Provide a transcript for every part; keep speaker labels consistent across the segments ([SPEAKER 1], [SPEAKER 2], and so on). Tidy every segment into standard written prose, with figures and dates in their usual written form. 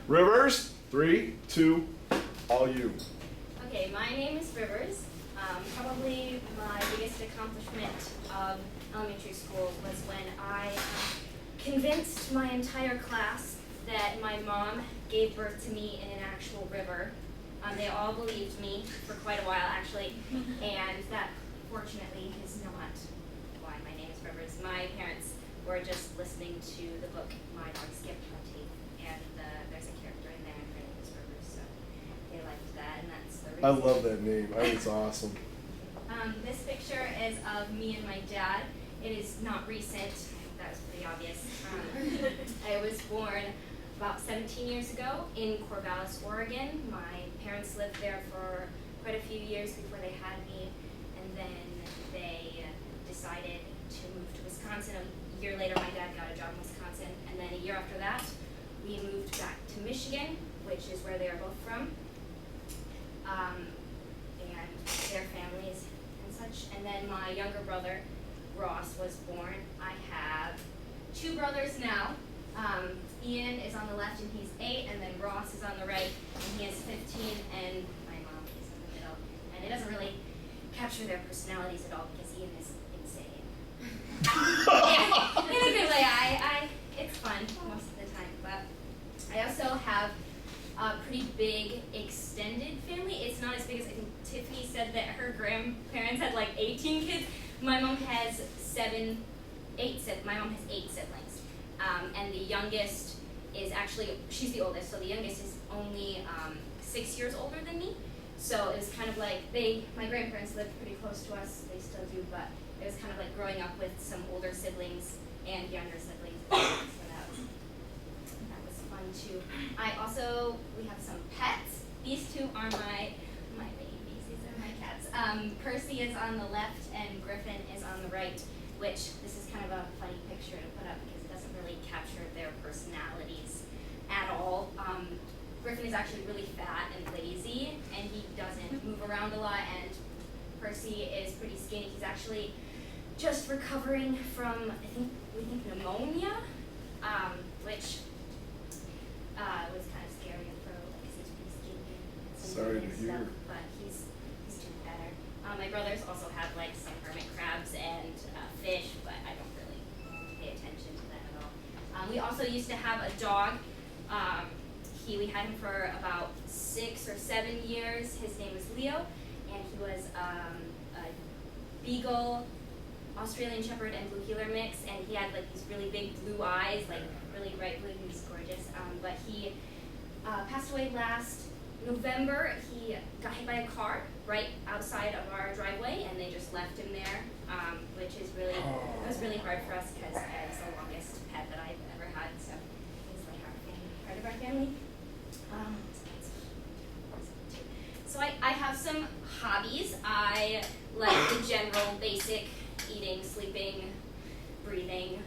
[SPEAKER 1] Rivers, 3, 2, all you.
[SPEAKER 2] Okay, my name is Rivers. Probably my biggest accomplishment of elementary school was when I convinced my entire class that my mom gave birth to me in an actual river. They all believed me for quite a while, actually, and that fortunately is not why my name is Rivers. My parents were just listening to the book My Dog Skip on tape, and there's a character in there, and her name is Rivers, so they liked that, and that's the reason.
[SPEAKER 1] I love that name. I think it's awesome.
[SPEAKER 2] This picture is of me and my dad. It is not recent. That was pretty obvious. I was born about 17 years ago in Corvallis, Oregon. My parents lived there for quite a few years before they had me, and then they decided to move to Wisconsin. A year later, my dad got a job in Wisconsin, and then a year after that, we moved back to Michigan, which is where they are both from, and their families and such. And then my younger brother, Ross, was born. I have two brothers now. Ian is on the left and he's 8, and then Ross is on the right and he is 15, and my mom is in the middle. And it doesn't really capture their personalities at all because Ian is insane. In a good way. It's fun most of the time, but I also have a pretty big extended family. It's not as big as I think Tiffany said that her grandparents had like 18 kids. My mom has 8 siblings. And the youngest is actually, she's the oldest, so the youngest is only 6 years older than me. So it was kind of like my grandparents lived pretty close to us, they still do, but it was kind of like growing up with some older siblings and younger siblings. So that was fun too. We have some pets. These two are my babies, these are my cats. Percy is on the left and Griffin is on the right, which this is kind of a funny picture to put up because it doesn't really capture their personalities at all. Griffin is actually really fat and lazy, and he doesn't move around a lot, and Percy is pretty skinny. He's actually just recovering from, we think pneumonia, which was kind of scary at first because he's pretty skinny.
[SPEAKER 1] Sorry to hear.
[SPEAKER 2] But he's doing better. My brothers also have like some hermit crabs and fish, but I don't really pay attention to them at all. We also used to have a dog. We had him for about 6 or 7 years. His name was Leo, and he was a Beagle, Australian Shepherd, and Blue Heeler mix, and he had like these really big blue eyes, like really bright blue. He was gorgeous. But he passed away last November. He got hit by a car right outside of our driveway, and they just left him there, which is it was really hard for us because it's the longest pet that I've ever had, so he's like part of our family. So I have some hobbies. I like the general basic eating, sleeping, breathing.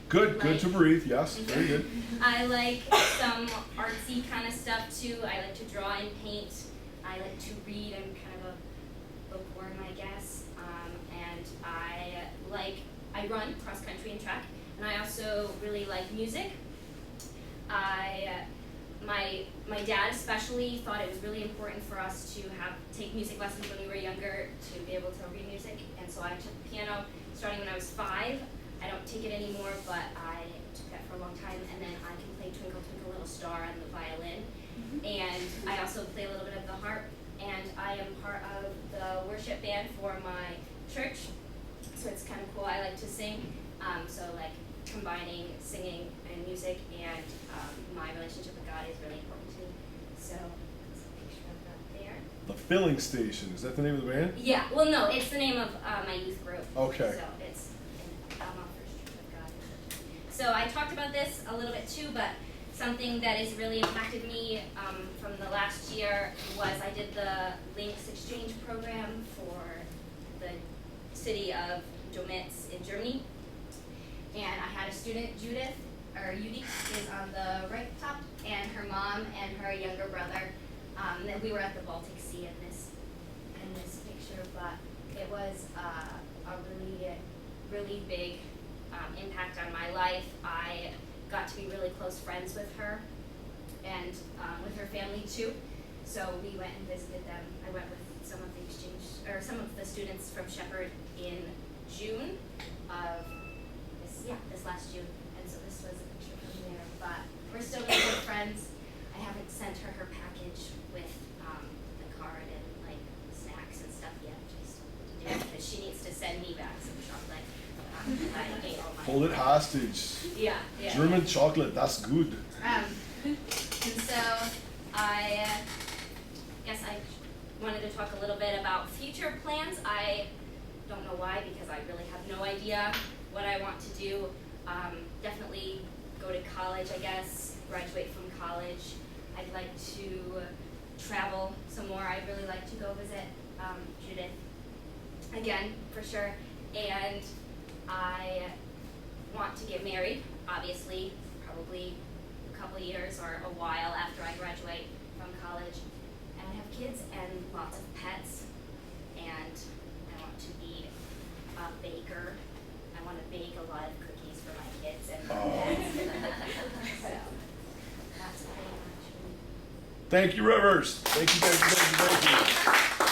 [SPEAKER 1] Good to breathe, yes, very good.
[SPEAKER 2] I like some artsy kind of stuff too. I like to draw and paint. I like to read. I'm kind of a bookworm, I guess. And I run cross country and track. And I also really like music. My dad especially thought it was really important for us to take music lessons when we were younger to be able to read music. And so I took piano starting when I was 5. I don't take it anymore, but I took that for a long time, and then I can play Twinkle Twinkle Little Star on the violin. And I also play a little bit of the harp, and I am part of the worship band for my church, so it's kind of cool. I like to sing, so like combining singing and music and my relationship with God is really important to me. So there's a picture of that there.
[SPEAKER 1] The Filling Station, is that the name of the band?
[SPEAKER 2] Yeah, well no, it's the name of my youth group.
[SPEAKER 1] Okay.
[SPEAKER 2] So it's Alma First Church of God. So I talked about this a little bit too, but something that has really impacted me from the last year was I did the Links exchange program for the city of Domitz in Germany. And I had a student, Judith is on the right top, and her mom and her younger brother. And we were at the Baltic Sea in this picture, but it was a really, really big impact on my life. I got to be really close friends with her and with her family too. So we went and visited them. I went with some of the students from Shepherd in June of this last June. And so this was a picture from there. But we're still really good friends. I haven't sent her her package with the card and like snacks and stuff yet, just to do it because she needs to send me back some chocolate. I ate all mine.
[SPEAKER 1] Hold it hostage.
[SPEAKER 2] Yeah.
[SPEAKER 1] German chocolate, that's good.
[SPEAKER 2] And so I guess I wanted to talk a little bit about future plans. I don't know why, because I really have no idea what I want to do. Definitely go to college, I guess, graduate from college. I'd like to travel some more. I'd really like to go visit Judith again, for sure. And I want to get married, obviously, probably a couple years or a while after I graduate from college. And have kids and lots of pets. And I want to be a baker. I want to bake a lot of cookies for my kids and pets. So that's pretty much me.
[SPEAKER 1] Thank you, Rivers. Thank you.